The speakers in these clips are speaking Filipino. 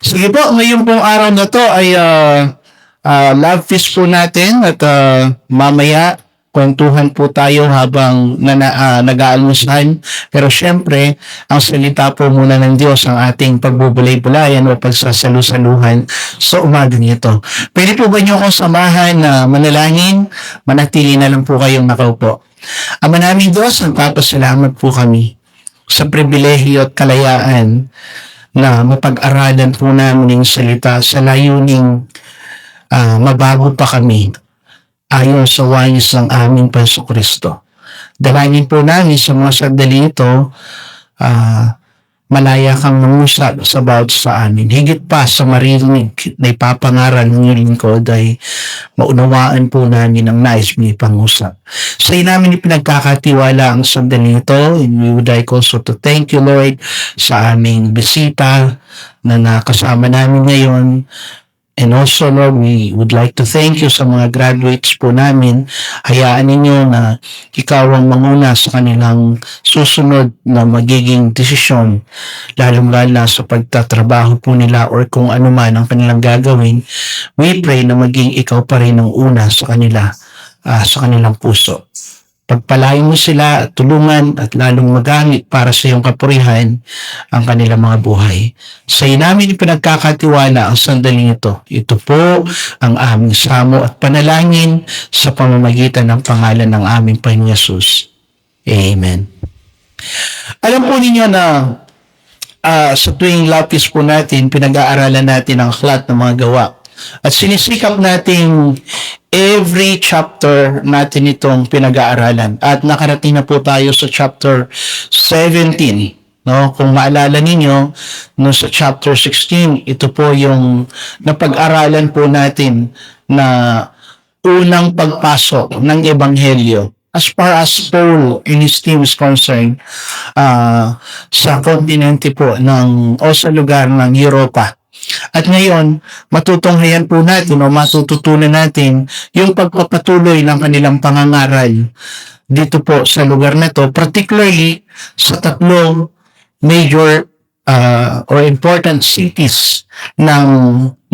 Sige po, ngayon pong araw na to ay love feast po natin at mamaya kwentuhan po tayo habang nag-aalmusal. Pero syempre, ang salita po muna ng Diyos ang ating pagbubulay-bulayan o pagsasalusaluhan sa umaga nito. Pwede po ba niyo akong samahan na manalangin? Manatili na lang po kayong nakaupo. Ama namin Diyos, nagpapasalamat po kami sa pribilehiyo at kalayaan na mapag-aralan po namin yung salita sa layuning mabago pa kami ayon sa wais ng aming Panso Kristo. Dalangin po namin sa mga sandali ito, malaya kang mangusap sa bawat sa amin. Higit pa sa marinig na ipapangaral ng iyong lingkod ay maunawaan po namin ang nais mo ipangusap. Sa iyo namin ipinagkakatiwala ang sandali ito, and we would like also to thank you, Lord, sa aming bisita na nakasama namin ngayon. And also, Lord, we would like to thank you sa mga graduates po namin. Hayaan ninyo na ikaw ang manguna sa kanilang susunod na magiging desisyon, lalong-lalo sa pagtatrabaho po nila or kung ano man ang kanilang gagawin. We pray na maging ikaw pa rin ang una sa kanila, sa kanilang puso. Pagpalain mo sila at tulungan at lalong magamit para sa iyong kapurihan ang kanilang mga buhay. Sa iyo namin ipinagkakatiwala ang sandaling ito. Ito po ang aming samo at panalangin sa pamamagitan ng pangalan ng aming Panginoon Yesus. Amen. Alam po ninyo na sa tuwing lapis po natin, pinag-aaralan natin ang aklat ng mga gawa. At sinisikap natin every chapter natin itong pinag-aaralan. At nakarating na po tayo sa chapter 17. No? Kung maalala ninyo, no, sa chapter 16, ito po yung napag-aralan po natin na unang pagpasok ng Ebanghelyo as far as Paul and his team is concerned sa kontinente po o sa lugar ng Europa. At ngayon, matutunghayan po natin o matututunan natin yung pagpapatuloy ng kanilang pangangaral dito po sa lugar na to, particularly sa tatlong major or important cities ng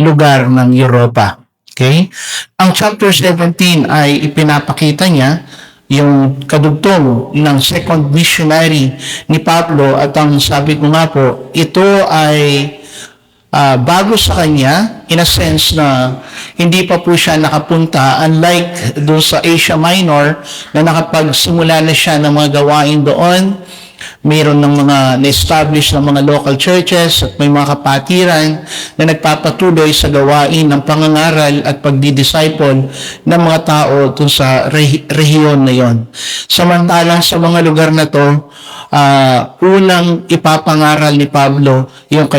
lugar ng Europa. Okay? Ang chapter 17 ay ipinapakita niya yung kadugtong ng second missionary ni Pablo at ang sabi ko nga po, ito ay bago sa kanya, in a sense na hindi pa po siya nakapunta, unlike doon sa Asia Minor na nakapagsimula na siya ng mga gawain doon. Mayroon ng mga na-establish ng mga local churches at may mga kapatiran na nagpapatuloy sa gawain ng pangangaral at pagdidisciple ng mga tao dun sa rehiyon na yon. Samantalang sa mga lugar na to, unang ipapangaral ni Pablo yung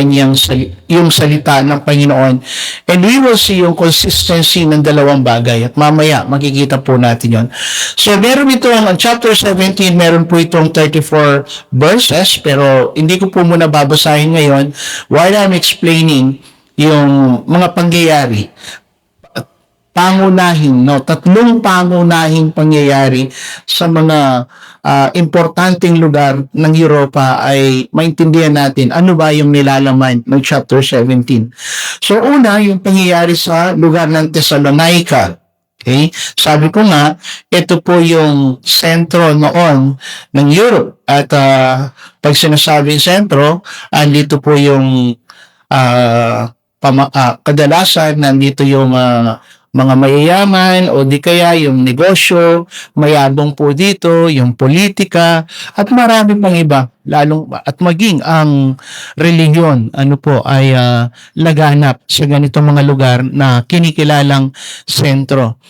yung salita ng Panginoon. And we will see yung consistency ng dalawang bagay at mamaya makikita po natin yon. So meron ito ang chapter 17, meron po itong 34 verses, pero hindi ko po muna babasahin ngayon while I'm explaining yung mga pangyayari. Tatlong pangunahing pangyayari sa mga importanteng lugar ng Europa ay maintindihan natin ano ba yung nilalaman ng chapter 17. So una, yung pangyayari sa lugar ng Thessalonica. Okay? Sabi ko nga, ito po yung sentro noon ng Europe. At pag sinasabing sentro, andito po yung kadalasan, nandito yung mga mayayaman o di kaya yung negosyo, mayabong po dito, yung politika, at marami pang iba, at maging ang relihiyon, ay laganap sa ganitong mga lugar na kinikilalang sentro.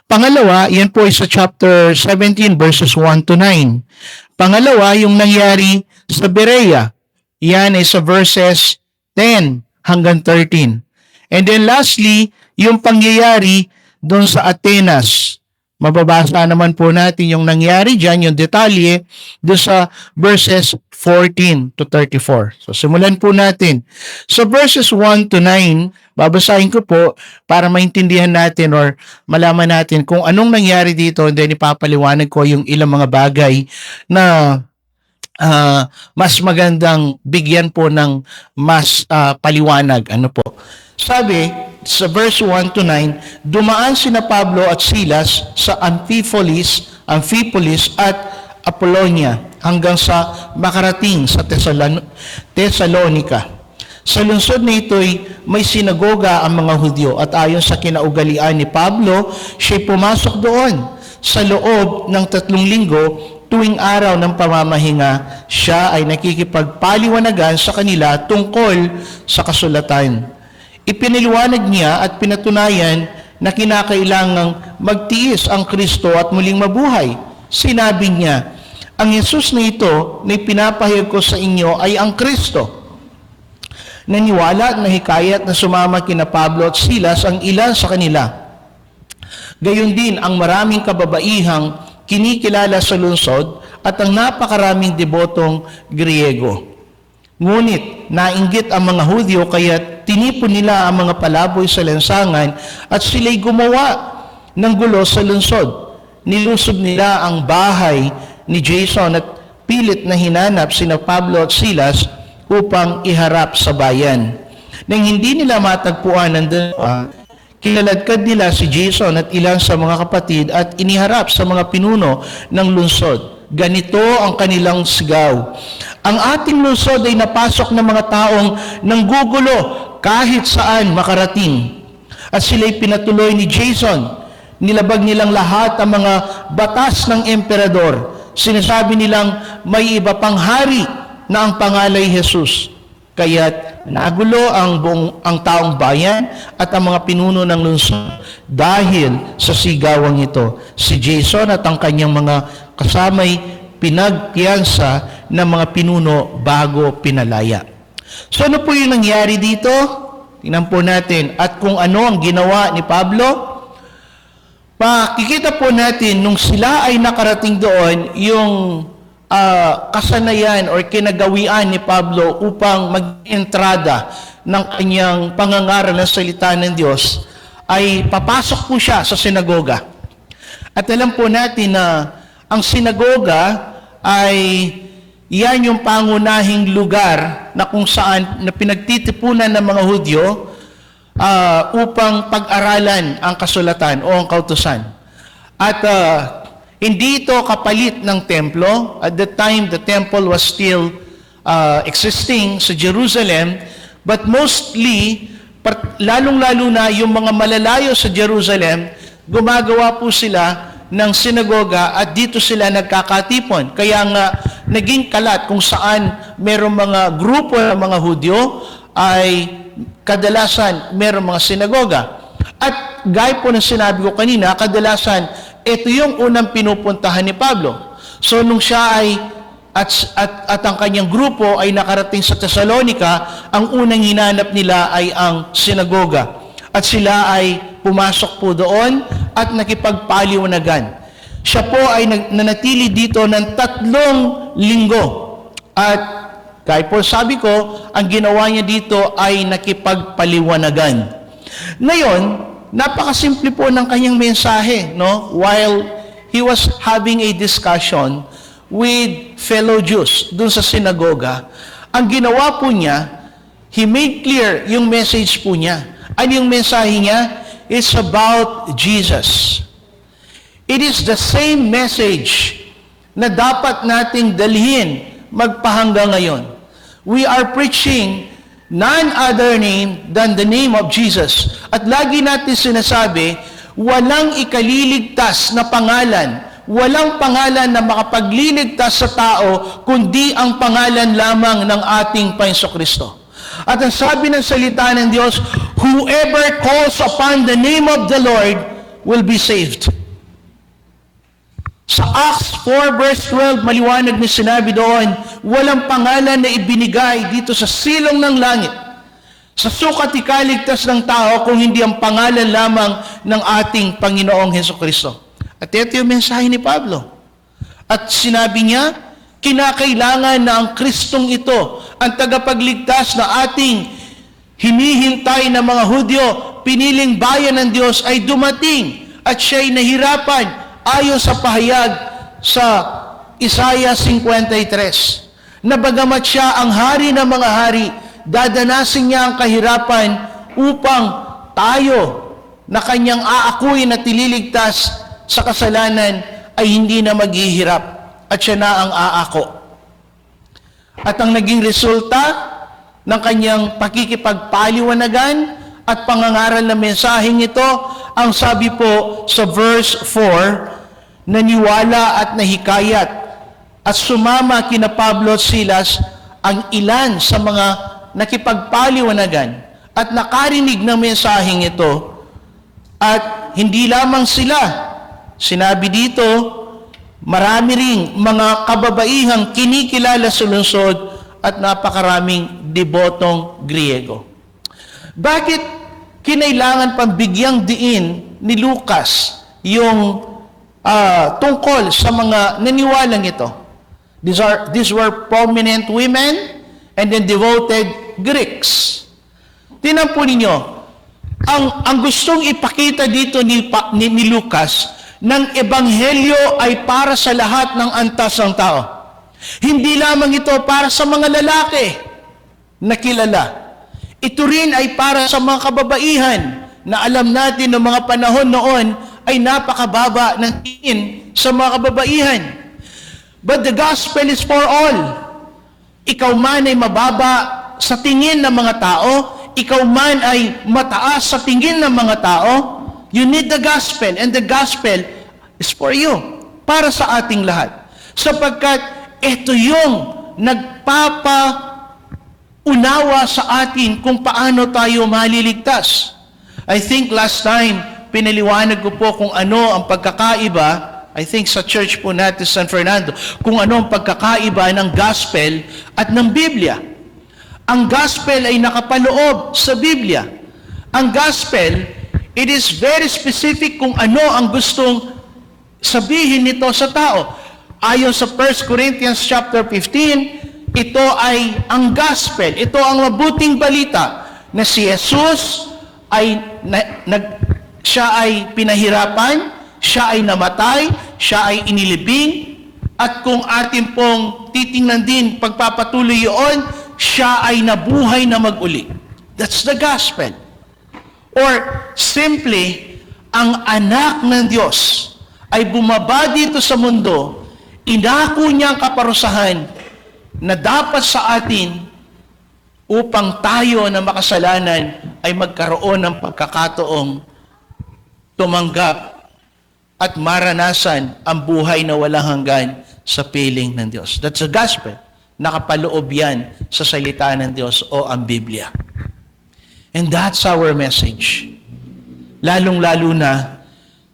Pangalawa, yan po ay sa chapter 17 verses 1 to 9. Pangalawa, yung nangyari sa Berea. Yan ay sa verses 10 hanggang 13. And then lastly, yung pangyayari doon sa Atenas. Mababasa naman po natin yung nangyari dyan, yung detalye, doon sa verses 14 to 34. So simulan po natin. So verses 1 to 9, babasahin ko po para maintindihan natin or malaman natin kung anong nangyari dito, and then ipapaliwanag ko yung ilang mga bagay na mas magandang bigyan po ng mas paliwanag. Ano po? Sabi sa verse 1 to 9, dumaan sina Pablo at Silas sa Amphipolis at Apollonia hanggang sa makarating sa Thessalonica. Sa lungsod na ito'y may sinagoga ang mga Hudyo at ayon sa kinaugalian ni Pablo, siya'y pumasok doon. Sa loob ng 3 linggo, tuwing araw ng pamamahinga, siya ay nakikipagpaliwanagan sa kanila tungkol sa kasulatan. Ipiniliwanag niya at pinatunayan na kinakailangang magtiis ang Kristo at muling mabuhay. Sinabi niya, ang Jesus na ito na pinapahayag ko sa inyo ay ang Kristo. Naniwala at nahikayat na sumama kina Pablo at Silas ang ilan sa kanila. Gayon din ang maraming kababaihang kinikilala sa lungsod at ang napakaraming debotong Griego. Ngunit nainggit ang mga Hudyo kaya tinipon nila ang mga palaboy sa lansangan at sila'y gumawa ng gulo sa lungsod. Nilusob nila ang bahay ni Jason at pilit na hinanap sina Pablo at Silas upang iharap sa bayan. Nang hindi nila matagpuan ng dalawa, kinaladkad nila si Jason at ilan sa mga kapatid at iniharap sa mga pinuno ng lungsod. Ganito ang kanilang sigaw. Ang ating lungsod ay napasok ng mga taong nanggugulo kahit saan makarating. At sila'y pinatuloy ni Jason. Nilabag nilang lahat ang mga batas ng emperador. Sinasabi nilang may iba pang hari na ang pangalay Jesus. Kaya't nagulo ang taong bayan at ang mga pinuno ng lungsod dahil sa sigawang ito. Si Jason at ang kanyang mga kasamay pinagpiyansa ng mga pinuno bago pinalaya. So ano po yung nangyari dito? Tingnan po natin. At kung ano ang ginawa ni Pablo, makikita po natin nung sila ay nakarating doon, yung kasanayan or kinagawian ni Pablo upang mag-entrada ng kanyang pangangaral ng salita ng Diyos, ay papasok po siya sa sinagoga. At alam po natin na ang sinagoga ay yan yung pangunahing lugar na kung saan na pinagtitipunan ng mga Hudyo upang pag-aralan ang kasulatan o ang kautusan. At hindi ito kapalit ng templo. At that time, the temple was still existing sa Jerusalem. But mostly, lalong-lalo na yung mga malalayo sa Jerusalem, gumagawa po sila ng sinagoga at dito sila nagkakatipon. Kaya nga, naging kalat kung saan merong mga grupo ng mga Hudyo ay kadalasan merong mga sinagoga. At gaya po ng sinabi ko kanina, kadalasan ito yung unang pinupuntahan ni Pablo. So nung siya ay at ang kanyang grupo ay nakarating sa Thessalonica, ang unang hinanap nila ay ang sinagoga. At sila ay pumasok po doon at nakipagpaliwanagan. Siya po ay nanatili dito ng 3 linggo. At kaya po sabi ko, ang ginawa niya dito ay nakipagpaliwanagan. Ngayon, napakasimple po ng kanyang mensahe, no? While he was having a discussion with fellow Jews dun sa sinagoga, ang ginawa po niya, he made clear yung message po niya. Ano yung mensahe niya? It's about Jesus. It is the same message na dapat nating dalhin magpahanggang ngayon. We are preaching none other name than the name of Jesus. At lagi natin sinasabi, walang ikaliligtas na pangalan, walang pangalan na makapagliligtas sa tao, kundi ang pangalan lamang ng ating Panginoong Kristo. At ang sabi ng salita ng Diyos, whoever calls upon the name of the Lord will be saved. Sa Acts 4 verse 12, maliwanag na sinabi doon, walang pangalan na ibinigay dito sa silong ng langit, sa sukat ikaligtas ng tao, kung hindi ang pangalan lamang ng ating Panginoong Hesukristo. At ito yung mensahe ni Pablo. At sinabi niya, kinakailangan na ang Kristong ito, ang tagapagligtas na ating hinihintay ng mga Hudyo, piniling bayan ng Diyos, ay dumating at siya'y nahirapan ayon sa pahayag sa Isaiah 53. na bagamat siya ang hari ng mga hari, dadanasin niya ang kahirapan upang tayo na kanyang aakuin at ililigtas sa kasalanan ay hindi na maghihirap at siya na ang aako. At ang naging resulta ng kanyang pakikipagpaliwanagan at pangangaral na mensaheng ito, ang sabi po sa verse 4, naniwala at nahikayat at sumama kina Pablo at Silas ang ilan sa mga nakipagpaliwanagan at nakarinig ng mensaheng ito. At hindi lamang sila, sinabi dito, marami ring mga kababaihang kinikilala sa lungsod at napakaraming debotong Griego. Bakit kinailangan pang bigyang diin ni Lucas yung tungkol sa mga naniwalang ito? These were prominent women and then devoted Greeks. Tingnan po ninyo, ang gustong ipakita dito ni Lucas ng ebanghelyo ay para sa lahat ng antas ng tao. Hindi lamang ito para sa mga lalaki na kilala. Ito rin ay para sa mga kababaihan na alam natin ng mga panahon noon ay napakababa ng tingin sa mga kababaihan. But the gospel is for all. Ikaw man ay mababa sa tingin ng mga tao, ikaw man ay mataas sa tingin ng mga tao, you need the gospel, and the gospel is for you, para sa ating lahat. Sapagkat ito yung nagpapaunawa sa atin kung paano tayo maliligtas. I think last time, pinaliwanag ko po kung ano ang pagkakaiba, I think sa church po natin San Fernando, kung ano ang pagkakaiba ng gospel at ng Biblia. Ang gospel ay nakapaloob sa Biblia. Ang gospel, it is very specific kung ano ang gustong sabihin nito sa tao. Ayon sa 1 Corinthians chapter 15, ito ay ang gospel. Ito ang mabuting balita na si Jesus ay siya ay pinahirapan, siya ay namatay, siya ay inilibing, at kung atin pong titingnan din pagpapatuloy yun, siya ay nabuhay na mag-uli. That's the gospel. Or simply, ang anak ng Diyos ay bumaba dito sa mundo, inako niya ang kaparusahan na dapat sa atin upang tayo na makasalanan ay magkaroon ng pagkakataong tumanggap at maranasan ang buhay na walang hanggan sa piling ng Diyos. That's the gospel. Nakapaloob yan sa salita ng Diyos o ang Biblia. And that's our message. Lalong-lalo na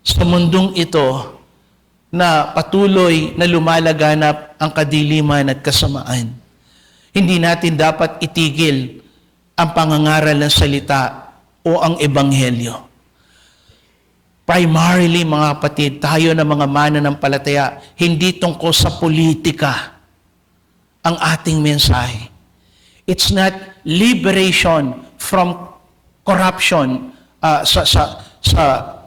sa mundong ito na patuloy na lumalaganap ang kadiliman at kasamaan. Hindi natin dapat itigil ang pangangaral ng salita o ang ebanghelyo. Primarily, mga kapatid, tayo na mga mananampalataya, hindi tungkol sa politika ang ating mensahe. It's not liberation from corruption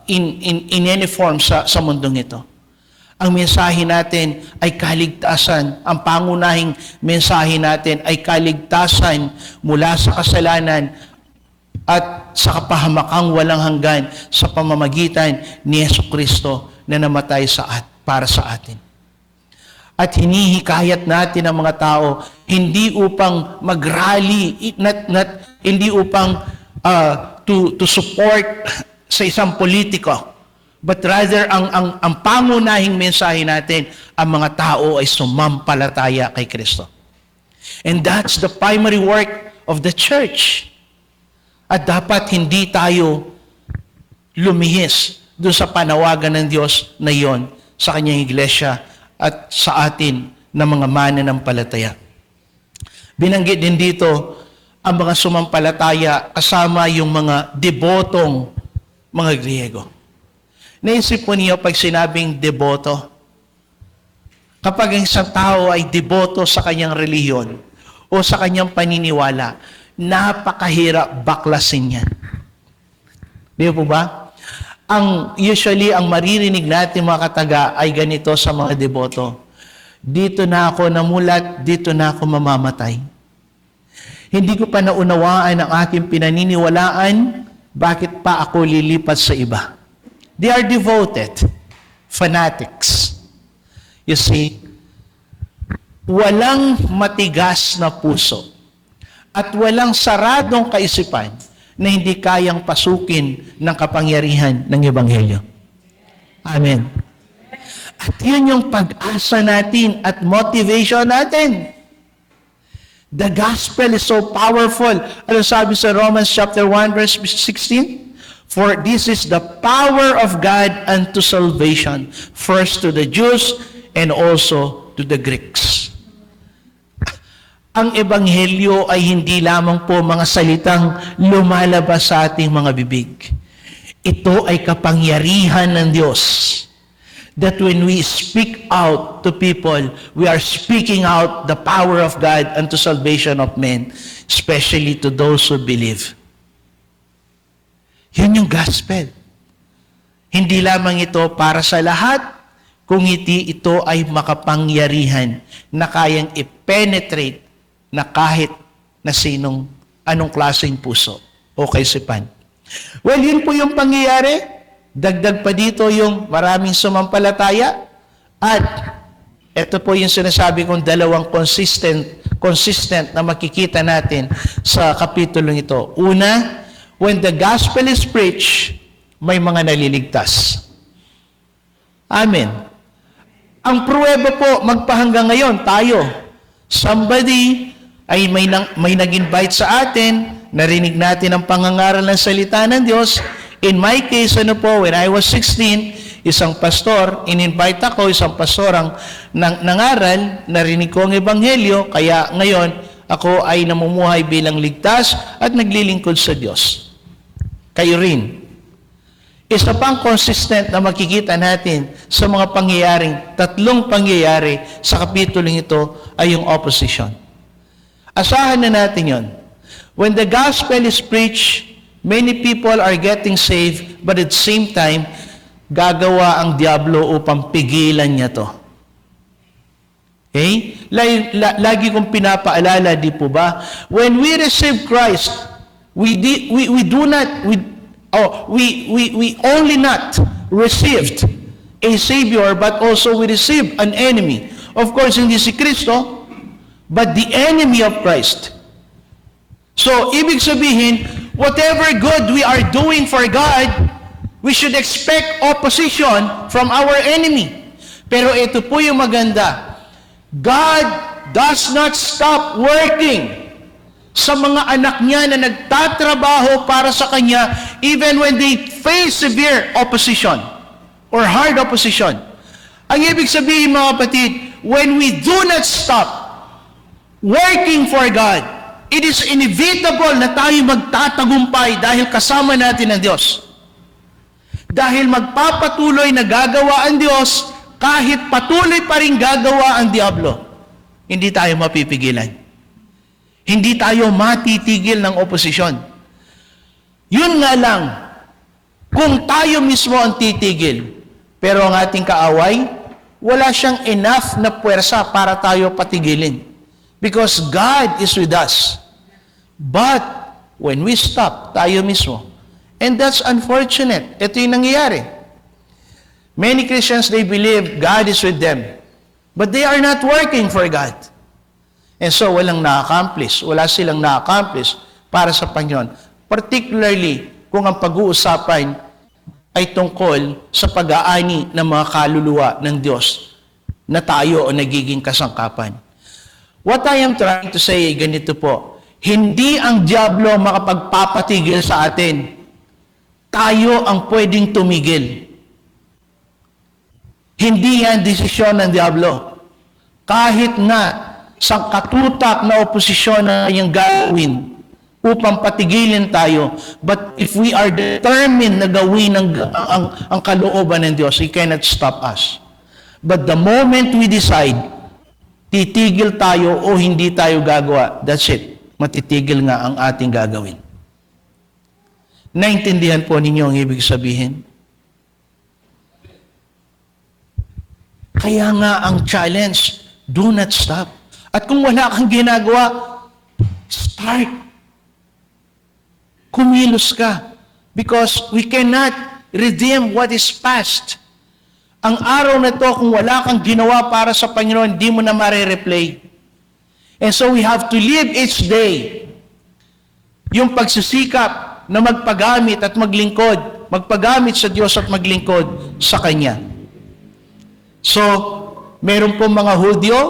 in any form sa mundong ito. Ang mensahe natin ay kaligtasan. Ang pangunahing mensahe natin ay kaligtasan mula sa kasalanan at sa kapahamakang walang hanggan sa pamamagitan ni Jesucristo na namatay para sa atin. At hinihikayat natin ang mga tao hindi upang mag-rally, hindi upang to support sa isang politiko, but rather ang pangunahing mensahe natin, ang mga tao ay sumampalataya kay Kristo. And that's the primary work of the church. At dapat hindi tayo lumihis doon sa panawagan ng Diyos na iyon sa kanyang iglesia at sa atin na mga mananampalataya. Binanggit din dito ang mga sumampalataya kasama yung mga debotong mga Griego. Naisip po niyo pag sinabing deboto, kapag ang isang tao ay deboto sa kanyang relihiyon o sa kanyang paniniwala, napakahirap baklasin yan. Di po ba? Usually, ang maririnig natin mga kataga ay ganito sa mga deboto. dito na ako namulat, dito na ako mamamatay. Hindi ko pa naunawaan ang aking pinaniniwalaan, bakit pa ako lilipat sa iba? They are devoted, fanatics. You see, walang matigas na puso at walang saradong kaisipan na hindi kayang pasukin ng kapangyarihan ng Ebanghelyo. Amen. At yun yung pag-asa natin at motivation natin. The gospel is so powerful. Ano sabi sa Romans chapter 1 verse 16? For this is the power of God unto salvation, first to the Jews and also to the Greeks. Ang Ebanghelyo ay hindi lamang po mga salitang lumalabas sa ating mga bibig. Ito ay kapangyarihan ng Diyos. That when we speak out to people, we are speaking out the power of God unto salvation of men, especially to those who believe. Yun yung gospel. Hindi lamang ito para sa lahat, kung hindi ito ay makapangyarihan na kayang i-penetrate na kahit na anong klaseng puso o kaisipan. Well, yun po yung pangyayari. Dagdag pa dito yung maraming sumampalataya. At ito po yung sinasabi kong dalawang consistent na makikita natin sa kapitulong ito. Una, when the gospel is preached, may mga naliligtas. Amen. Ang pruweba po, magpahanggang ngayon, tayo. Somebody ay may nag-invite sa atin, narinig natin ang pangangaral ng salita ng Diyos. In my case, when I was 16, isang pastor, in-invite ako, isang pastor ang nangaral, narinig ko ang Ebanghelyo, kaya ngayon, ako ay namumuhay bilang ligtas at naglilingkod sa Diyos. Kayo rin. Isa pang consistent na makikita natin sa mga tatlong pangyayari sa kapitulong ito ay yung opposition. Asahan na natin yon. When the gospel is preached, many people are getting saved, but at the same time, gagawa ang diablo upang pigilan niya to. Okay? Lagi kong pinapaalala, di po ba? When we receive Christ, we only not received a Savior, but also we received an enemy. Of course, hindi si Kristo, but the enemy of Christ. So, ibig sabihin, whatever good we are doing for God, we should expect opposition from our enemy. Pero ito po yung maganda. God does not stop working sa mga anak niya na nagtatrabaho para sa Kanya even when they face severe opposition or hard opposition. Ang ibig sabihin, mga kapatid, when we do not stop working for God, it is inevitable na tayo magtatagumpay dahil kasama natin ang Diyos. Dahil magpapatuloy na gagawa ang Diyos, kahit patuloy pa rin gagawa ang diablo, hindi tayo mapipigilan. Hindi tayo matitigil ng oposisyon. Yun nga lang, kung tayo mismo ang titigil, pero ang ating kaaway, wala siyang enough na puwersa para tayo patigilin. Because God is with us. But when we stop, tayo mismo. And that's unfortunate. Ito yung nangyayari. Many Christians, they believe God is with them. But they are not working for God. And so, walang na-accomplish. Wala silang na-accomplish para sa Panginoon. Particularly, kung ang pag-uusapan ay tungkol sa pag-aani ng mga kaluluwa ng Diyos na tayo o nagiging kasangkapan. What I am trying to say, ganito po, hindi ang diablo makapagpapatigil sa atin. Tayo ang pwedeng tumigil. Hindi yan desisyon ng diablo. Kahit na sa katutak na oposisyon na kanyang gawin upang patigilin tayo, but if we are determined na gawin ang kalooban ng Diyos, He cannot stop us. But the moment we decide, titigil tayo o hindi tayo gagawa, that's it. Matitigil nga ang ating gagawin. Naintindihan po ninyo ang ibig sabihin? Kaya nga ang challenge, Do not stop. At kung wala kang ginagawa, start. Kumilos ka. Because we cannot redeem what is past. Ang araw na to, kung wala kang ginawa para sa Panginoon, di mo na mare-replay. And so we have to live each day yung pagsisikap na magpagamit at maglingkod, magpagamit sa Diyos at maglingkod sa Kanya. So, meron po mga Hudyo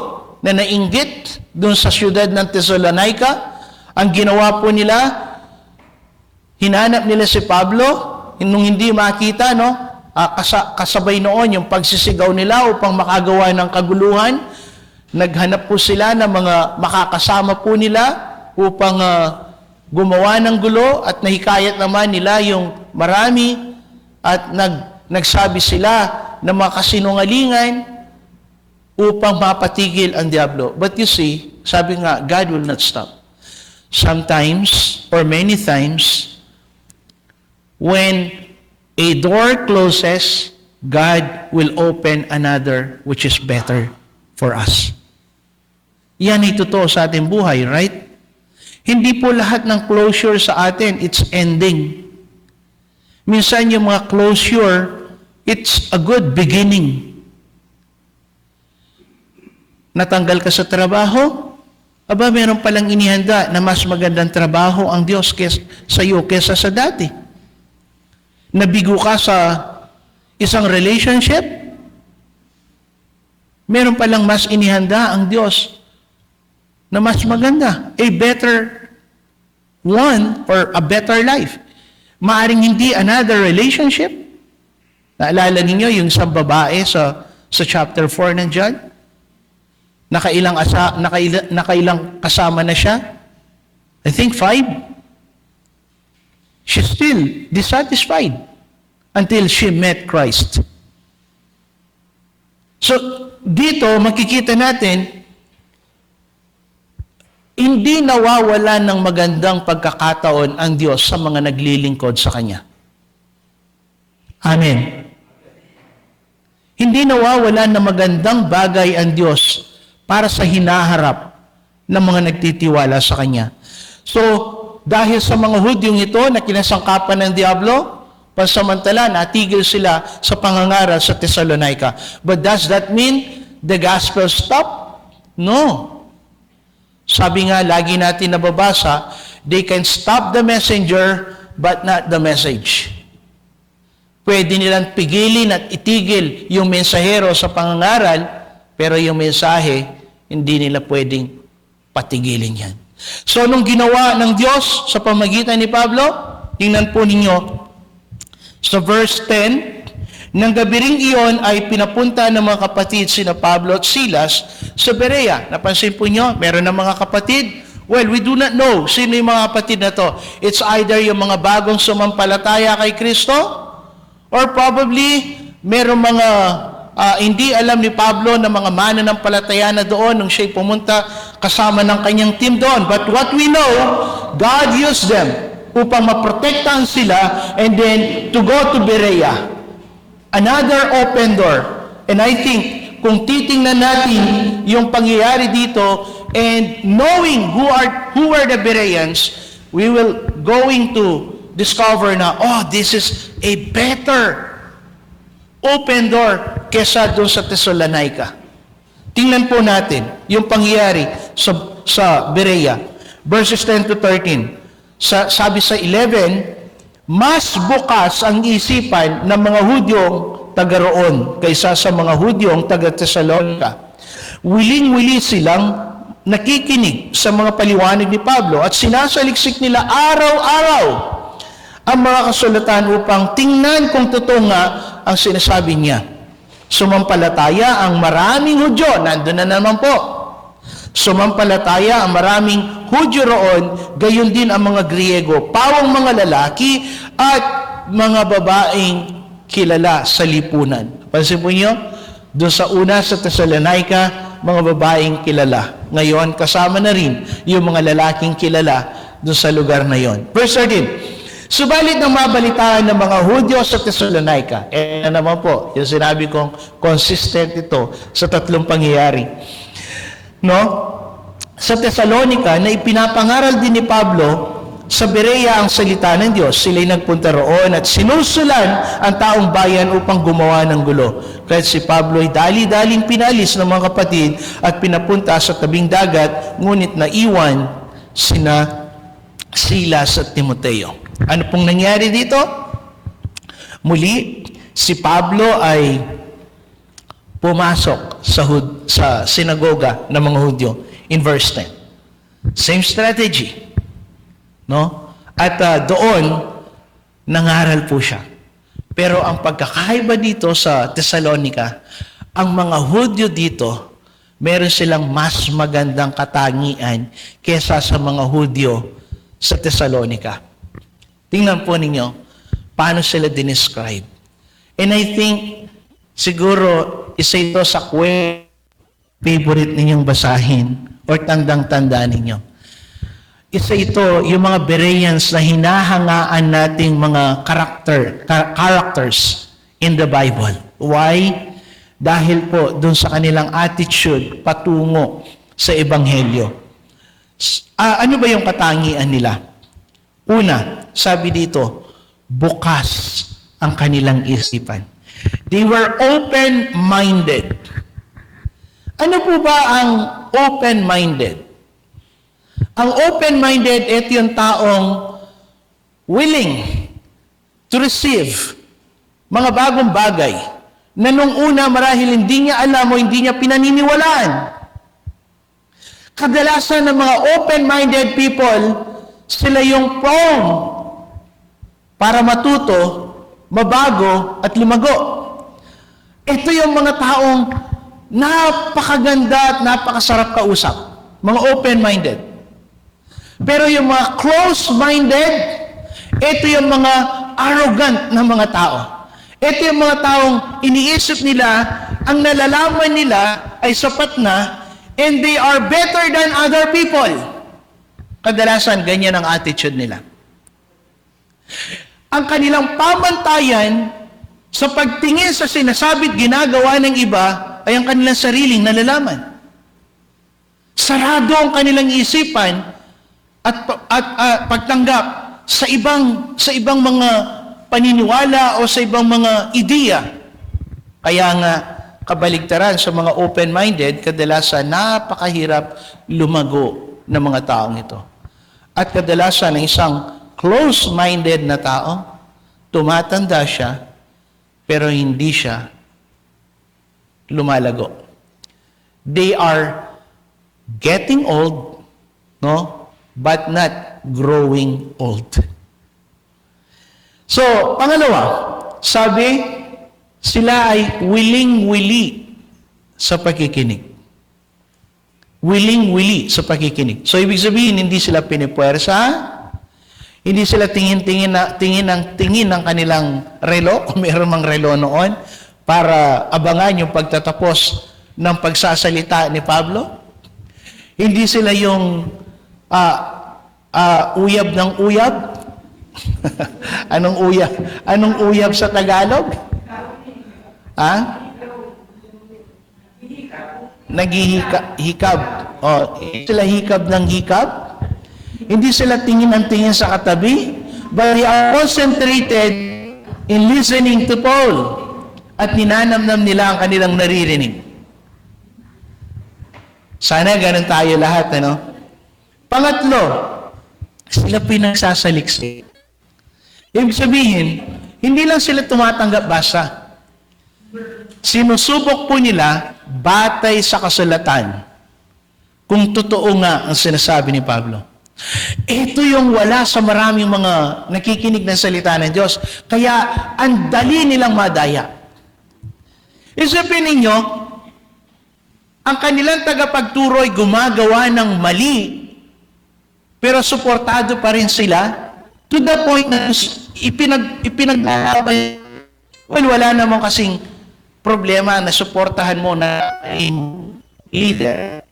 na nainggit doon sa siyudad ng Thessalonica. Ang ginawa po nila, hinanap nila si Pablo, nung hindi makita, kasabay noon yung pagsisigaw nila upang makagawa ng kaguluhan. Naghanap po sila ng mga makakasama po nila upang gumawa ng gulo, at nahikayat naman nila yung marami, at nagsabi sila ng mga kasinungalingan upang mapatigil ang diablo. But you see, sabi nga, God will not stop. Sometimes, or many times, when a door closes, God will open another which is better for us. Yan ay totoo sa ating buhay, right? Hindi po lahat ng closure sa atin, it's ending. Minsan yung mga closure, it's a good beginning. Natanggal ka sa trabaho, aba, meron palang inihanda na mas magandang trabaho ang Diyos sa iyo kesa sa dati. Nabigo ka sa isang relationship, meron palang mas inihanda ang Diyos na mas maganda, a better one or a better life. Maaring hindi another relationship. Naalala ninyo yung isang babae sa chapter 4 ng John? Nakailang kasama na siya? I think 5. She's still dissatisfied until she met Christ. So, dito makikita natin, hindi nawawalan ng magandang pagkakataon ang Diyos sa mga naglilingkod sa Kanya. Amen. Hindi nawawalan ng magandang bagay ang Diyos para sa hinaharap ng mga nagtitiwala sa Kanya. So, dahil sa mga Hudyong ito na kinasangkapan ng diablo, pansamantala natigil sila sa pangangaral sa Thessalonica. But does that mean the gospel stop? No. Sabi nga, lagi natin nababasa, they can stop the messenger but not the message. Pwede nilang pigilin at itigil yung mensahero sa pangangaral, pero yung mensahe, hindi nila pwedeng patigilin yan. So, nung ginawa ng Diyos sa pamagitan ni Pablo, tingnan po ninyo, sa verse 10, nang gabi ring iyon ay pinapunta ng mga kapatid sina Pablo at Silas sa Berea. Napansin po nyo, meron ng mga kapatid. Well, we do not know sino yung mga kapatid na to. It's either yung mga bagong sumampalataya kay Kristo, or probably meron mga hindi alam ni Pablo na mga mananampalataya na doon nung siya'y pumunta kasama ng kanyang team doon. But what we know, God used them upang maprotektahan sila and then to go to Berea. Another open door. And I think, kung titingnan natin yung pangyayari dito and knowing who are the Bereans, we will going to discover na, this is a better open door kesa doon sa Thessalonica. Tingnan po natin yung pangyayari sa Berea. Verses 10 to 13. Sabi sa 11, mas bukas ang isipan ng mga Hudyong taga roon kaysa sa mga Hudyong taga Thessalonica. Wiling-wili silang nakikinig sa mga paliwanag ni Pablo at sinasaliksik nila araw-araw ang mga kasulatan upang tingnan kung totoo nga ang sinasabi niya. Sumampalataya ang maraming Hudyo, nandun na naman po. Sumampalataya ang maraming Hudyo roon, gayon din ang mga Griego, pawang mga lalaki at mga babaeng kilala sa lipunan. Pansin po niyo, doon sa una sa Thessalonica, mga babaeng kilala. Ngayon, kasama na rin yung mga lalaking kilala doon sa lugar na yon. Verse 13, subalit nang mabalitaan ng mga Hudyo sa Thessalonica, naman po, yung sinabi kong consistent ito sa tatlong pangyayari. no, sa Thessalonica na ipinapangaral din ni Pablo sa Berea ang salita ng Diyos. Sila'y nagpunta roon at sinusulan ang taong bayan upang gumawa ng gulo. Kaya si Pablo ay dali-daling pinalis ng mga kapatid at pinapunta sa tabing dagat, ngunit naiwan sina Silas at Timoteo. Ano pong nangyari dito? Muli, si Pablo ay pumasok sa sinagoga ng mga Hudyo in verse 10. Same strategy. No? At doon, nangaral po siya. Pero ang pagkakaiba dito sa Thessalonica, ang mga Hudyo dito, meron silang mas magandang katangian kesa sa mga Hudyo sa Thessalonica. Tingnan po ninyo, paano sila dinescribe. And I think, siguro, isa ito sa favorite ninyong basahin or tandang-tanda ninyo. Isa ito, yung mga Bereans na hinahangaan nating mga characters in the Bible. Why? Dahil po dun sa kanilang attitude patungo sa Ebanghelyo. Ano ba yung katangian nila? Una, sabi dito, bukas ang kanilang isipan. They were open-minded. Ano po ba ang open-minded? Ang open-minded, ito yung taong willing to receive mga bagong bagay na nung una marahil hindi niya alam o hindi niya pinaniniwalaan. Kadalasan ng mga open-minded people, sila yung prone para matuto, mabago, at lumago. Ito yung mga taong napakaganda at napakasarap kausap. Mga open-minded. Pero yung mga close-minded, ito yung mga arrogant na mga tao. Ito yung mga taong iniisip nila, ang nalalaman nila ay sapat na, and they are better than other people. Kadalasan, ganyan ang attitude nila. Ang kanilang pamantayan sa pagtingin sa sinasabit ginagawa ng iba ay ang kanilang sariling nalalaman. Sarado ang kanilang isipan at pagtanggap sa ibang mga paniniwala o sa ibang mga ideya. Kaya nga, kabaligtaran sa mga open-minded, kadalasan napakahirap lumago ng mga taong ito. At kadalasan ng isang close-minded na tao, tumatanda siya, pero hindi siya lumalago. They are getting old, no? But not growing old. So, pangalawa, sabi, sila ay willing-willy sa pakikinig. Willing-willy sa pakikinig. So, ibig sabihin, hindi sila pinipuwersa, hindi sila tingin ng kanilang relo, kung mayroon mang relo noon, para abangan yung pagtatapos ng pagsasalita ni Pablo. Hindi sila yung uyab ng uyab. Anong uyab? Anong uyab sa Tagalog? Naghihikab. Sila hikab ng hikab. Hindi sila tingin ang tingin sa katabi, but they are concentrated in listening to Paul. At ninanamnam nila ang kanilang naririnig. Sana ganun tayo lahat, ano? Pangatlo, sila pinagsasaliksik. Ibig sabihin, hindi lang sila tumatanggap basa. Sinusubok po nila batay sa kasulatan kung totoo nga ang sinasabi ni Pablo. Ito yung wala sa maraming mga nakikinig ng salita ng Diyos. Kaya ang dali nilang madaya. Isipin ninyo, ang kanilang tagapagturo ay gumagawa ng mali, pero suportado pa rin sila to the point na ipinaglalaban. Well, wala namang kasing problema na suportahan mo na leader.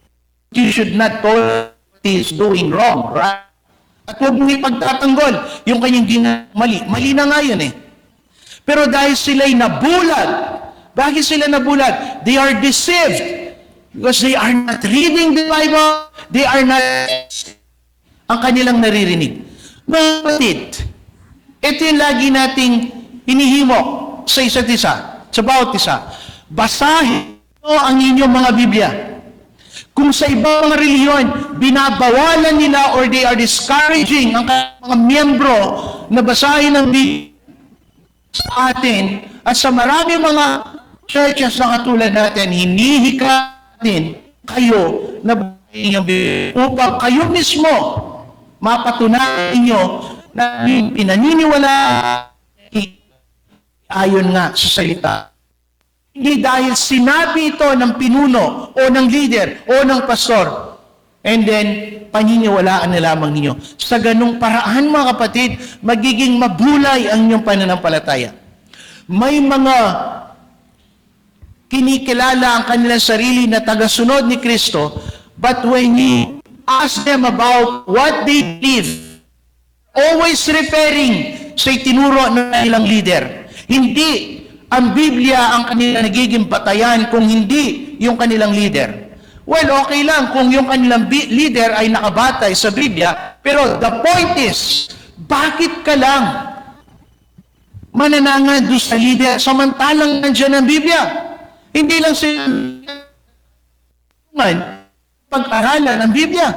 You should not call he is doing wrong, right? At huwag mong ipagtatanggol yung kanyang mali. Mali na nga yun eh. Pero dahil sila'y nabulag, bakit sila nabulag? They are deceived. Because they are not reading the Bible, they are not ang kanilang naririnig. Mga kapatid, ito yung lagi nating hinihimo sa isa't isa, sa bawat isa. Basahin nyo ang inyong mga Biblia. Kung sa ibang mga reliyon, binabawalan nila or they are discouraging ang mga miyembro na basahin ang Biblia sa atin at sa marami mga churches na katulad natin, hinihika natin kayo na basahin ang Biblia upang kayo mismo mapatunayan ninyo na pinaniniwala ayon nga sa salita. Hindi dahil sinabi ito ng pinuno o ng leader o ng pastor and then paniniwalaan na lamang ninyo. Sa ganung paraan mga kapatid, magiging mabulay ang inyong pananampalataya. May mga kinikilala ang kanilang sarili na tagasunod ni Kristo, but when you ask them about what they believe, always referring sa itinuro ng ilang leader. Hindi ang Biblia ang kanilang nagiging batayan kung hindi yung kanilang leader. Well, okay lang kung yung kanilang leader ay nakabatay sa Biblia, pero the point is, bakit ka lang mananangad doon sa leader samantalang nandiyan ang Biblia? Hindi lang sila pag-aralan ng Biblia.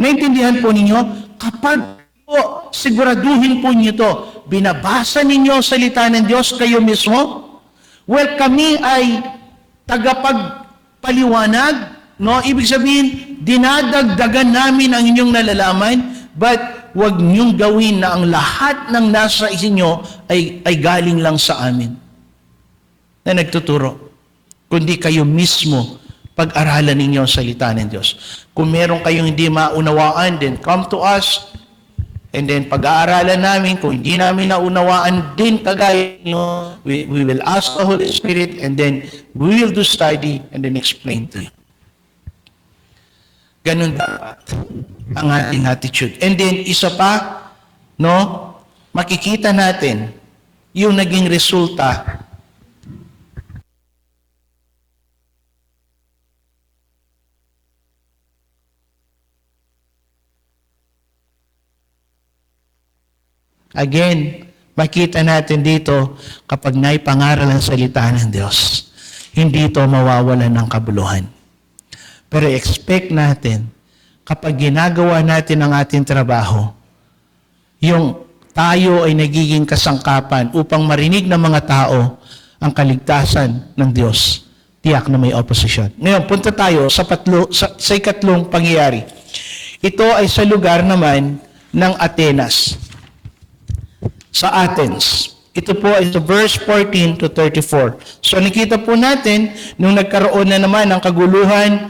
Naintindihan po ninyo? Kapag po, siguraduhin po ninyo ito, binabasa ninyo ang salita ng Diyos kayo mismo? Well, kami ay tagapagpaliwanag, no? Ibig sabihin, dinadagdagan namin ang inyong nalalaman, but huwag niyong gawin na ang lahat ng nasa inyo ay galing lang sa amin na nagtuturo. Kundi kayo mismo pag-aralan ninyo ang salita ng Diyos. Kung meron kayong hindi maunawaan, then come to us. And then pag-aaralan namin, kung hindi namin naunawaan din kagaya nyo, we will ask the Holy Spirit and then we will do study and then explain to you. Ganun dapat ang ating attitude. And then isa pa, no, makikita natin yung naging resulta again, makita natin dito kapag naipangaral ang salita ng Diyos, hindi ito mawawalan ng kabuluhan. Pero expect natin, kapag ginagawa natin ang ating trabaho, yung tayo ay nagiging kasangkapan upang marinig ng mga tao ang kaligtasan ng Diyos, tiyak na may opposition. Ngayon, punta tayo sa ikatlong pangyayari. Ito ay sa lugar naman ng Atenas. Sa Athens. Ito po ay sa verse 14 to 34. So nakita po natin, nung nagkaroon na naman ng kaguluhan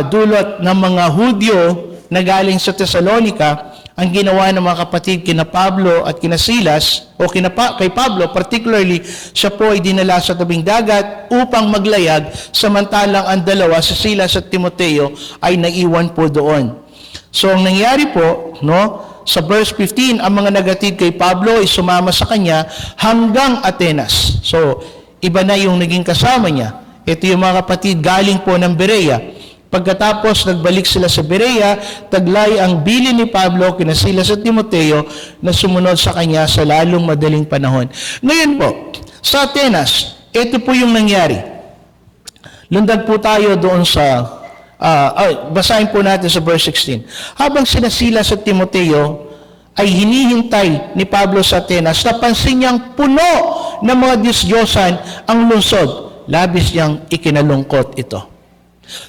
dulot ng mga Hudyo na galing sa Thessalonica, ang ginawa ng mga kapatid kina Pablo at kina Silas, o kay Pablo particularly, siya po ay dinala sa tabing dagat upang maglayag, samantalang ang dalawa, si Silas at Timoteo, ay naiwan po doon. So ang nangyari po, no, sa verse 15, ang mga nagatid kay Pablo ay sumama sa kanya hanggang Atenas. So, iba na yung naging kasama niya. Ito yung mga kapatid galing po ng Berea. Pagkatapos, nagbalik sila sa Berea, taglay ang bilin ni Pablo kina Silas at Timoteo na sumunod sa kanya sa lalong madaling panahon. Ngayon po, sa Atenas, ito po yung nangyari. Lundag po tayo doon sa basahin po natin sa verse 16. Habang sina Silas at Timoteo ay hinihintay ni Pablo sa Atenas, napansin niyang puno ng mga Diyos-Diyosan ang lungsod. Labis niyang ikinalungkot ito.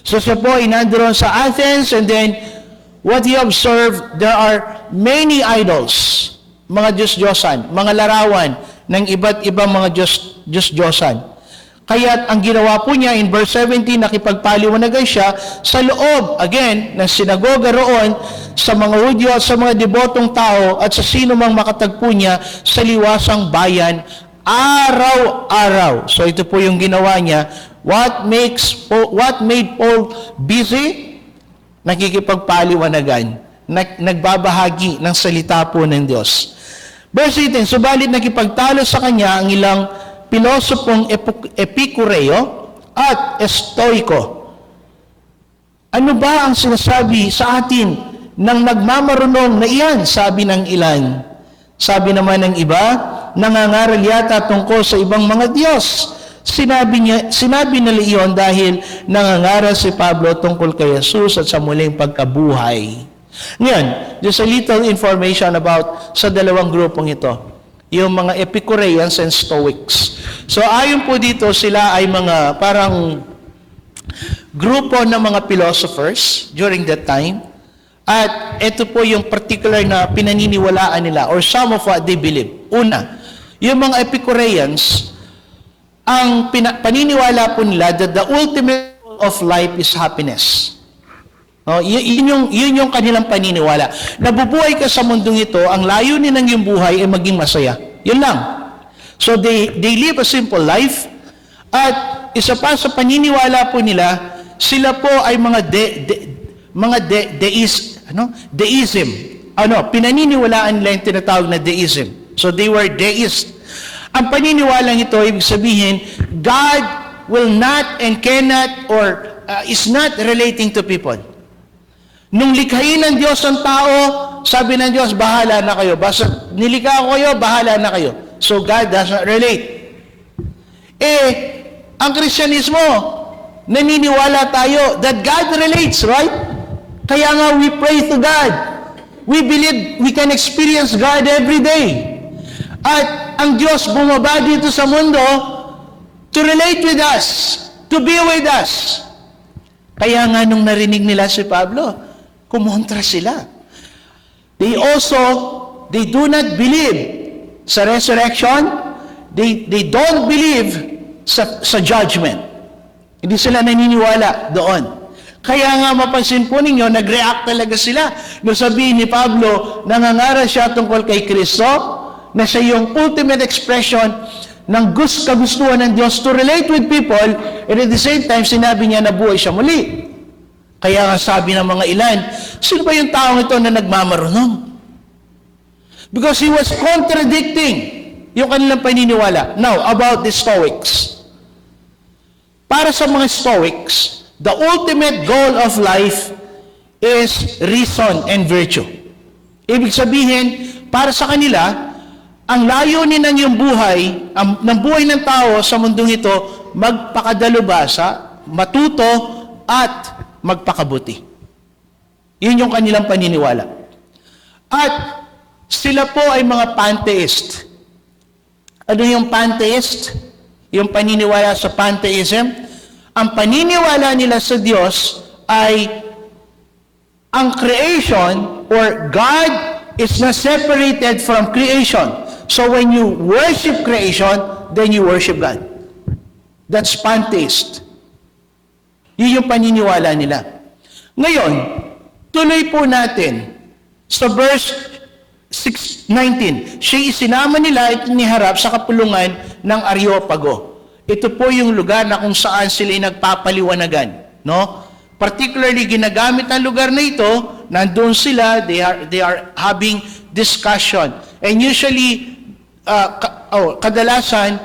So siya po ay nandoon sa Athens, and then what he observed, there are many idols, mga Diyos-Diyosan, mga larawan ng iba't ibang mga Diyos-Diyosan. Kaya ang ginawa po niya in verse 17, nakipagpaliwanagan siya sa loob, again, ng sinagoga roon sa mga Hudyo at sa mga debotong tao at sa sino mang makatagpo niya sa liwasang bayan araw-araw. So ito po yung ginawa niya. What made Paul busy? Nakikipagpaliwanagan. Nagbabahagi ng salita po ng Diyos. Verse 18, subalit nakipagtalo sa kanya ang ilang pilosopong Epikureo at estoiko. Ano ba ang sinasabi sa atin ng nagmamarunong na iyan? Sabi ng ilan. Sabi naman ng iba, nangangaral yata tungkol sa ibang mga Diyos. Sinabi nila iyon dahil nangangaral si Pablo tungkol kay Jesus at sa muling pagkabuhay. Ngayon, just a little information about sa dalawang grupong ito. Yung mga Epicureans and Stoics. So ayon po dito, sila ay mga parang grupo ng mga philosophers during that time. At ito po yung particular na pinaniniwalaan nila or some of what they believe. Una, yung mga Epicureans, ang paniniwala po nila that the ultimate goal of life is happiness. No, yun yung kanilang paniniwala. Nabubuhay ka sa mundong ito, ang layunin ng iyong buhay ay maging masaya. Yun lang. So they live a simple life. At isa pa sa paniniwala po nila, sila po ay deism. Pinaniniwalaan nila yung tinatawag na deism. So they were deist. Ang paniniwalang ito, ibig sabihin, God will not and cannot or is not relating to people. Nung likhain ng Diyos ang tao, sabi ng Diyos, bahala na kayo. Basta nilikha ko kayo, bahala na kayo. So God does not relate. Ang Kristyanismo, naniniwala tayo that God relates, right? Kaya nga we pray to God. We believe we can experience God every day. At ang Diyos bumaba dito sa mundo to relate with us, to be with us. Kaya nga nung narinig nila si Pablo, kumontra sila. They do not believe sa resurrection. They don't believe sa judgment. Hindi sila naniniwala doon. Kaya nga mapansin po ninyo, nag-react talaga sila. Nung sabihin ni Pablo, nangangaral siya tungkol kay Kristo, na siya yung ultimate expression ng kagustuhan ng Diyos to relate with people, and at the same time, sinabi niya na buhay siya muli. Kaya nga sabi ng mga ilan, sino ba yung taong ito na nagmamarunong? Because he was contradicting yung kanilang paniniwala. Now, about the Stoics. Para sa mga Stoics, the ultimate goal of life is reason and virtue. Ibig sabihin, para sa kanila, ang layunin ng iyong buhay, ng buhay ng tao sa mundong ito, magpakadalubhasa, matuto, at magpakabuti. Yun yung kanilang paniniwala. At sila po ay mga pantheist. Ano yung pantheist? Yung paniniwala sa pantheism? Ang paniniwala nila sa Diyos ay ang creation or God is not separated from creation. So when you worship creation, then you worship God. That's pantheist. Yun yung paniniwala nila. Ngayon, tuloy po natin sa verse 19. Siya isinama nila at iniharap sa kapulungan ng Areopago. Ito po yung lugar na kung saan sila nagpapaliwanagan. No? Particularly, ginagamit ang lugar na ito, nandun sila, they are having discussion. And usually, kadalasan,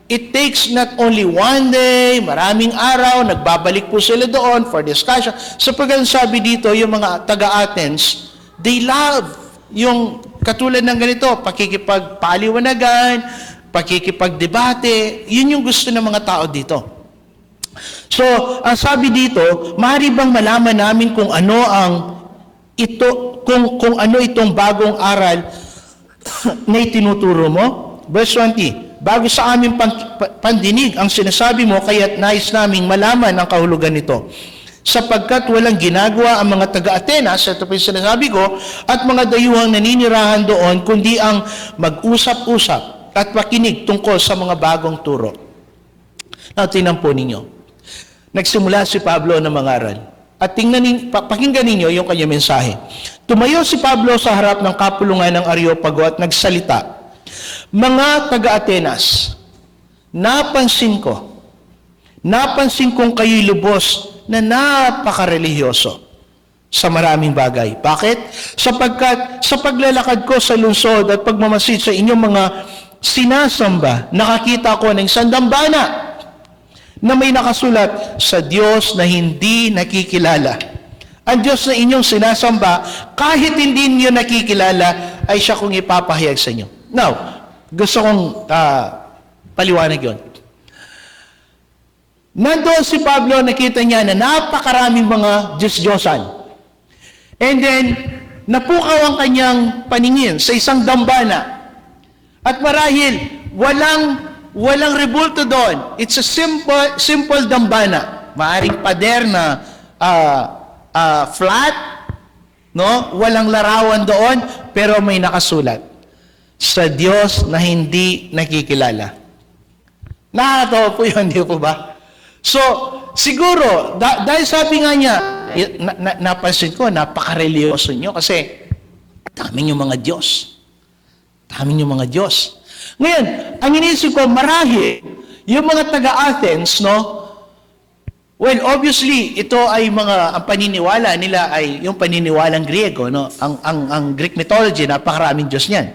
it takes not only one day, maraming araw, nagbabalik po sila doon for discussion. Sapagkat sabi dito, yung mga taga-Athens, they love yung katulad ng ganito, pakikipagpaliwanagan, pakikipagdebate, yun yung gusto ng mga tao dito. So, ang sabi dito, maaari bang malaman namin kung ano itong bagong aral na itinuturo mo? Verse 20, bago sa aming pandinig ang sinasabi mo, kaya't nais naming malaman ang kahulugan nito. Sapagkat walang ginagawa ang mga taga-Atenas, ito po yung sinasabi ko, at mga dayuhang naninirahan doon, kundi ang mag-usap-usap at makinig tungkol sa mga bagong turo. Now, tingnan po ninyo. Nagsimula si Pablo na mangaral. At pakinggan ninyo yung kanyang mensahe. Tumayo si Pablo sa harap ng kapulungan ng Areopago at nagsalita, mga taga-Atenas, napansin kong kayo'y lubos na napakarelihiyoso sa maraming bagay. Bakit? Sapagkat sa paglalakad ko sa lungsod at pagmamasid sa inyong mga sinasamba, nakakita ko ng isang dambana na may nakasulat sa Diyos na hindi nakikilala. Ang Diyos na inyong sinasamba, kahit hindi niyo nakikilala, ay siya kung ipapahayag sa inyo. Now, gusto kong paliwanag yun. Nandoon si Pablo, nakita niya na napakaraming mga Diyos-Diyosan. And then, napukaw ang kanyang paningin sa isang dambana. At marahil, walang rebulto doon. It's a simple dambana. Maaring pader na flat, no? Walang larawan doon, pero may nakasulat. Sa Diyos na hindi nakikilala. Nakakatawa po yun, di po ba? So, siguro, dahil sabi nga niya, napansin ko, napaka-religyoso nyo kasi dami yung mga Diyos. Dami yung mga Diyos. Ngayon, ang iniisip ko, marahil, yung mga taga-Athens, no? Well, obviously, ito ay ang paniniwala nila ay yung paniniwalang Griego, no? Ang Greek mythology, napakaraming Diyos niyan.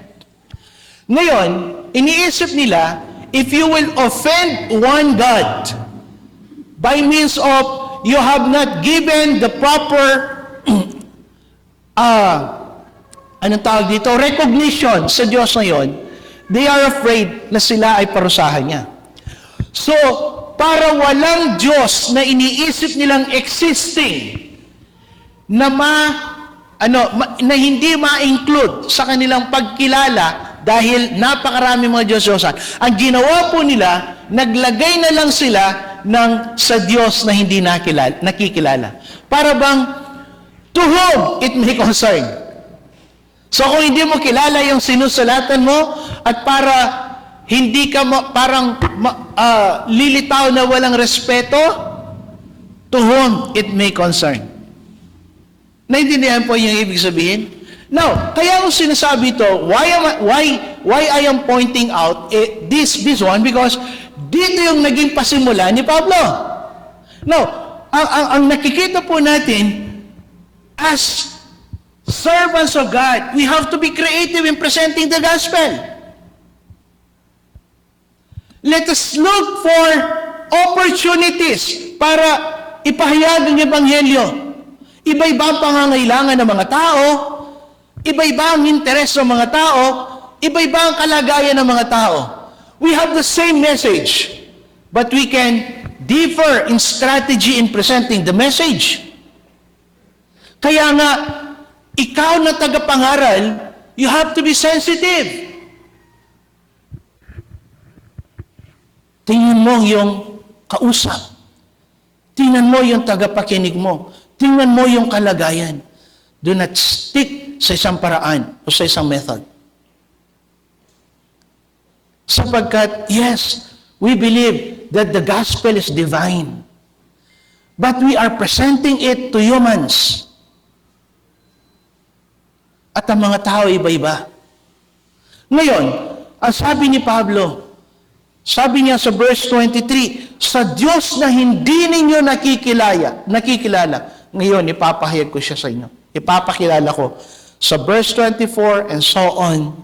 Ngayon, iniisip nila, if you will offend one God, by means of you have not given the proper anong tawag dito? Recognition sa Diyos na yun, they are afraid na sila ay parusahan niya. So, para walang Diyos na iniisip nilang existing, na na hindi ma-include sa kanilang pagkilala dahil napakarami mga Diyos-Diyosan. Ang ginawa po nila, naglagay na lang sila sa Diyos na hindi nakikilala. Para bang, to whom it may concern. So kung hindi mo kilala yung sinusulatan mo, at para hindi ka lilitaw na walang respeto, to whom it may concern. Naintindihan po yung ibig sabihin? Now, kaya ko sinasabi ito, why I am pointing out this one, because dito yung naging pasimula ni Pablo. Now, ang nakikita po natin, as servants of God, we have to be creative in presenting the gospel. Let us look for opportunities para ipahayag ang Ebanghelyo. Iba-iba ang pangangailangan ng mga tao, iba-iba ang interes ng mga tao, iba-iba ang kalagayan ng mga tao. We have the same message, but we can differ in strategy in presenting the message. Kaya nga, ikaw na tagapangaral, you have to be sensitive. Tingnan mo yung kausap. Tingnan mo yung tagapakinig mo. Tingnan mo yung kalagayan. Do not stick sa isang paraan o sa isang method. Sapagkat, yes, we believe that the gospel is divine. But we are presenting it to humans. At ang mga tao iba-iba. Ngayon, ang sabi ni Pablo, sabi niya sa verse 23, sa Diyos na hindi ninyo nakikilala, ngayon ipapahayag ko siya sa inyo. Ipapakilala ko. Sa verse 24 and so on,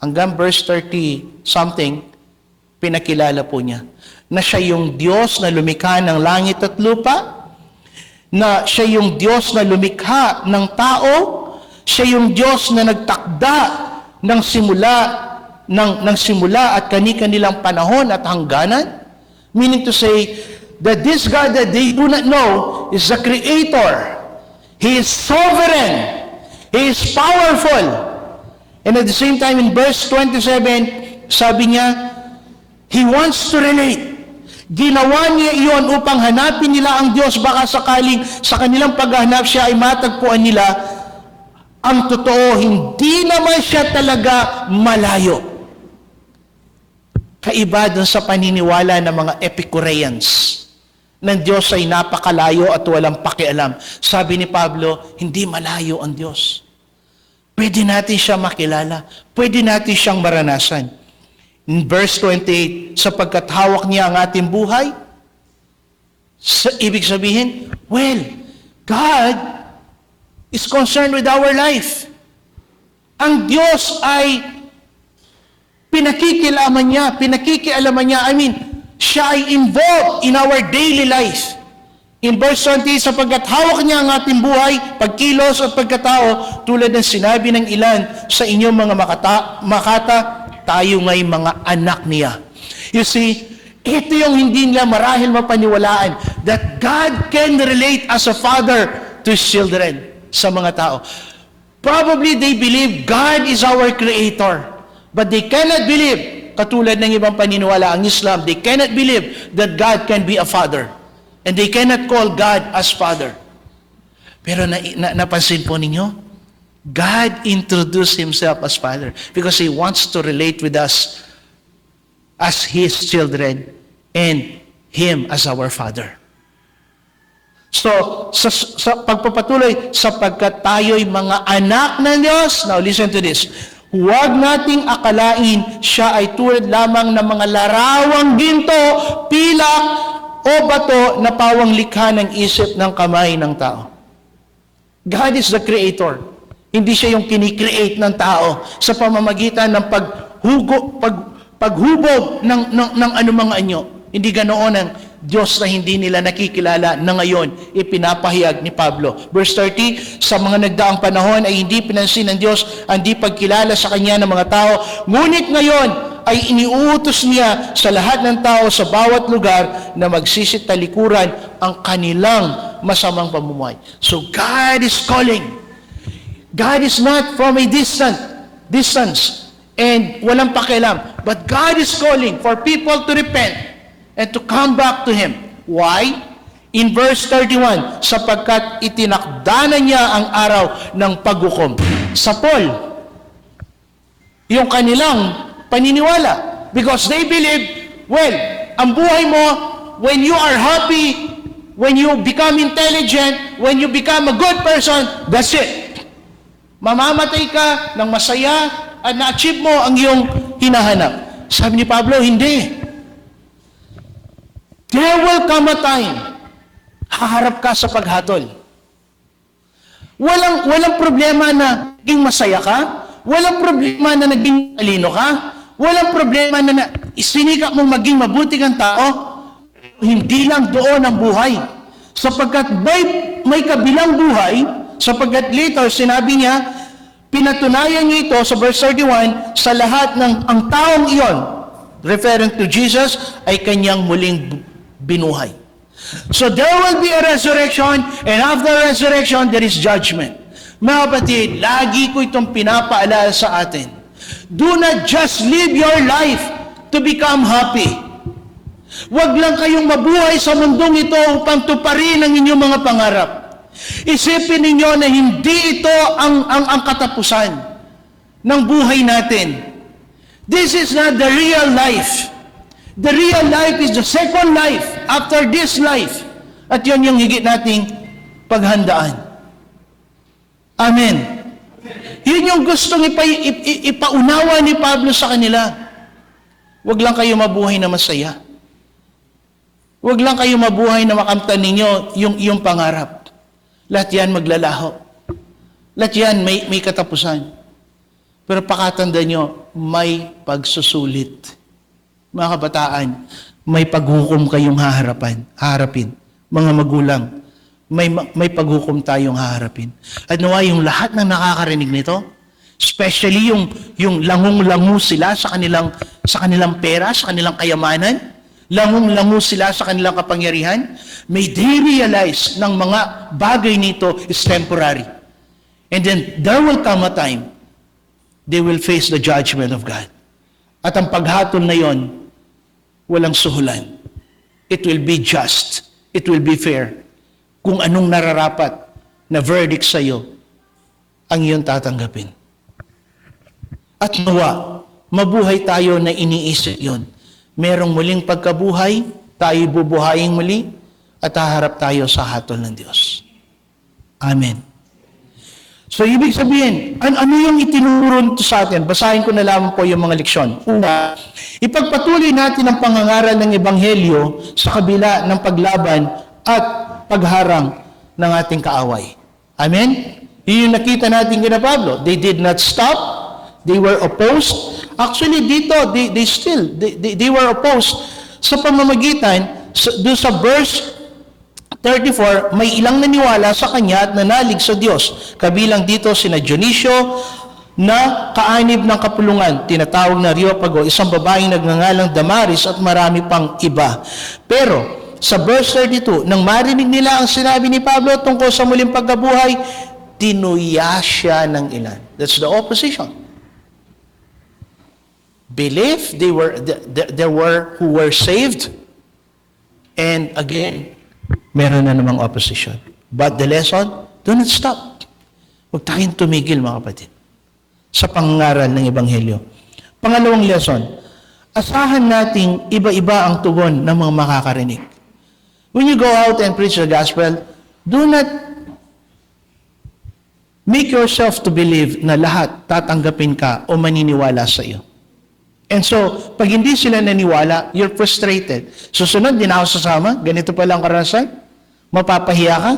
hanggang verse 30 something, pinakilala po niya na siya yung Diyos na lumikha ng langit at lupa, na siya yung Diyos na lumikha ng tao, siya yung Diyos na nagtakda ng simula at kani-kanilang panahon at hangganan. Meaning to say that this God that they do not know is the Creator. He is sovereign. He is powerful. And at the same time, in verse 27, sabi niya, He wants to relate. Ginawa niya iyon upang hanapin nila ang Diyos, baka sakaling sa kanilang paghahanap siya ay matagpuan nila ang totoo, hindi naman siya talaga malayo. Kaiba dun sa paniniwala ng mga Epicureans, ng Diyos ay napakalayo at walang pakialam. Sabi ni Pablo, hindi malayo ang Diyos. Pwede natin siya makilala. Pwede natin siyang maranasan. In verse 28, sapagkat hawak niya ang ating buhay, ibig sabihin, well, God is concerned with our life. Ang Diyos ay pinakikialaman niya. I mean, siya ay involved in our daily life. In verse 20, sapagkat hawak niya ang ating buhay, pagkilos at pagkatao, tulad ng sinabi ng ilan sa inyong mga makata, tayo nga'y mga anak niya. You see, ito yung hindi nila marahil mapaniwalaan, that God can relate as a father to his children, sa mga tao. Probably they believe God is our creator, but they cannot believe, katulad ng ibang paniniwala, ang Islam, they cannot believe that God can be a father. And they cannot call God as Father. Pero napansin po ninyo, God introduced Himself as Father because He wants to relate with us as His children and Him as our Father. So, sa pagpapatuloy, sapagkat tayo'y mga anak ng Diyos, now listen to this, huwag nating akalain siya ay tulad lamang ng mga larawang ginto, pilak, o bato na pawang likha ng isip ng kamay ng tao. God is the creator. Hindi siya yung kinikreate ng tao sa pamamagitan ng paghubog ng anumang anyo. Hindi ganoon ang Diyos na hindi nila nakikilala na ngayon ipinapahayag ni Pablo. Verse 30, sa mga nagdaang panahon ay hindi pinansin ng Diyos ang di pagkilala sa Kanya ng mga tao, ngunit ngayon ay iniuutos niya sa lahat ng tao sa bawat lugar na magsisitalikuran ang kanilang masamang pamumuhay. So God is calling. God is not from a distance and walang pakialam. But God is calling for people to repent and to come back to Him. Why? In verse 31, sapagkat itinakda na niya ang araw ng paghukom. Sa Paul, yung kanilang paniniwala. Because they believe, well, ang buhay mo, when you are happy, when you become intelligent, when you become a good person, that's it. Mamamatay ka ng masaya at na-achieve mo ang iyong hinahanap. Sabi ni Pablo, hindi. There will come a time, haharap ka sa paghatol. Walang problema na naging masaya ka, walang problema na naging talino ka, walang problema na isinikap mong maging mabuti kang tao, hindi lang doon ang buhay. Sapagkat may kabilang buhay, sapagkat later sinabi niya, pinatunayan niya ito sa verse 31, sa lahat ng ang taong iyon, referring to Jesus, ay kanyang muling binuhay. So there will be a resurrection, and after resurrection, there is judgment. Mga kapatid, lagi ko itong pinapaalala sa atin. Do not just live your life to become happy. Huwag lang kayong mabuhay sa mundong ito upang tuparin ang inyong mga pangarap. Isipin ninyo na hindi ito ang katapusan ng buhay natin. This is not the real life. The real life is the second life after this life. At yun yung higit nating paghandaan. Amen. Yun yung gustong ipaunawa ni Pablo sa kanila. Huwag lang kayo mabuhay na masaya. Huwag lang kayo mabuhay na makamtan ninyo yung pangarap. Lahat yan maglalaho. Lahat yan may katapusan. Pero pakatanda nyo, may pagsusulit. Mga kabataan, may paghukom kayong haharapin. Mga magulang, may paghukom tayong haharapin. At nawa yung lahat ng nakakarinig nito, especially yung langung-langu sila sa kanilang pera, sa kanilang kayamanan, langung-langu sila sa kanilang kapangyarihan, may they realize ng mga bagay nito is temporary. And then there will come a time they will face the judgment of God. At ang paghatol na yon, walang suhulan. It will be just. It will be fair. Kung anong nararapat na verdict sa iyo, ang iyong tatanggapin. At nawa, mabuhay tayo na iniisip yon. Merong muling pagkabuhay, tayo bubuhayin muli, at haharap tayo sa hatol ng Diyos. Amen. So, ibig sabihin, ano yung itinuro sa atin? Basahin ko na lamang po yung mga leksyon. Una, ipagpatuloy natin ang pangangaral ng Ebanghelyo sa kabila ng paglaban at pagharang ng ating kaaway. Amen? Yun yung nakita natin kina Pablo. They did not stop. They were opposed. Actually, dito, they were opposed sa pamamagitan, doon sa verse 34, may ilang naniwala sa kanya at nanalig sa Diyos. Kabilang dito sina Dionisio na kaanib ng kapulungan, tinatawag na Areopago, isang babaeng nagngangalang Damaris at marami pang iba. Pero sa verse 32, nang marinig nila ang sinabi ni Pablo tungkol sa muling pagkabuhay, tinuya siya ng ilan. That's the opposition. Belief, there were who were saved, and again, meron na namang opposition. But the lesson, do not stop. Huwag tayong tumigil, mga kapatid, sa pangangaral ng Ebanghelyo. Pangalawang lesson, asahan nating iba-iba ang tugon ng mga makakarinig. When you go out and preach the gospel, do not make yourself to believe na lahat tatanggapin ka o maniniwala sa iyo. And so, pag hindi sila naniwala, you're frustrated. Susunod, di na ako sasama, ganito pala ang karanasan, mapapahiya ka.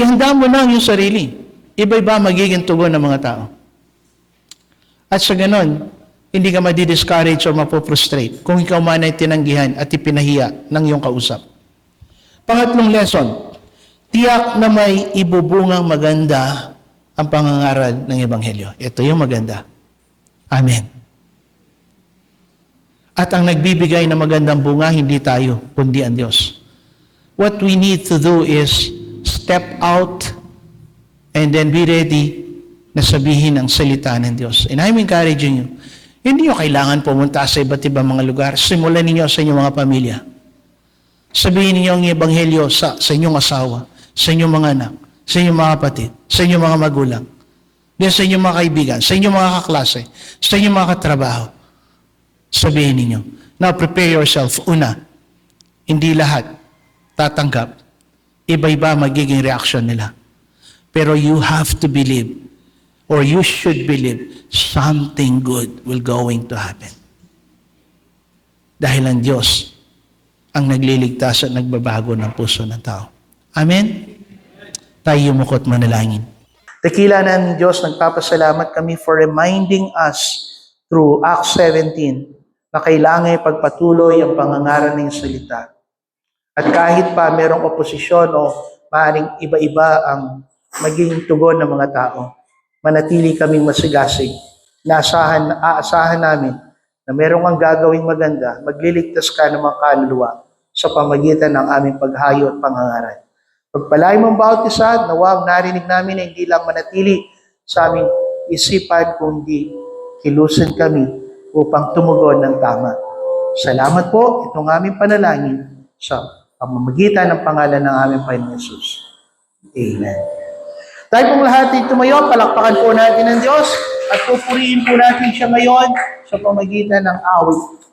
Ihanda mo na ang iyong sarili. Iba-iba magiging tugon ng mga tao. At sa ganon, hindi ka madi-discourage o mapofrustrate kung ikaw man ay tinanggihan at ipinahiya ng iyong kausap. Pangatlong lesson, tiyak na may ibubungang maganda ang pangangaral ng Ebanghelyo. Ito yung maganda. Amen. At ang nagbibigay ng magandang bunga, hindi tayo, kundi ang Diyos. What we need to do is step out and then be ready na sabihin ang salita ng Diyos. And I'm encouraging you, hindi nyo kailangan pumunta sa iba't ibang mga lugar. Simulan ninyo sa inyong mga pamilya. Sabihin ninyo ang Ebanghelyo sa inyong asawa, sa inyong mga anak, sa inyong mga kapatid, sa inyong mga magulang, sa inyong mga kaibigan, sa inyong mga kaklase, sa inyong mga katrabaho. Sabihin ninyo. Now prepare yourself. Una, hindi lahat tatanggap. Iba-iba magiging reaction nila. Pero you have to believe, or you should believe, something good will going to happen. Dahil ang Diyos ang nagliligtas at nagbabago ng puso ng tao. Amen? Tayo yumukot manalangin. Dakila ng Diyos, nagpapasalamat kami for reminding us through Acts 17 na kailangan ipagpatuloy ang pangangaral ng salita. At kahit pa merong oposisyon o maaaring iba-iba ang maging tugon ng mga tao, manatili kaming masigasig. Aasahan namin na merong ang gagawing maganda, magliligtas ka ng mga kaluluwa sa pamagitan ng aming paghayo at pangangaral. Pagpalain mong bawat isa, nawag narinig namin na hindi lang manatili sa aming isipan, kundi kilusin kami upang tumugon ng tama. Salamat po, itong aming panalangin sa pamamagitan ng pangalan ng aming Panginoon Jesus. Amen. Tayo pong lahat ay tumayo, palakpakan po natin ang Diyos at pupurihin po natin siya ngayon sa pamamagitan ng awit.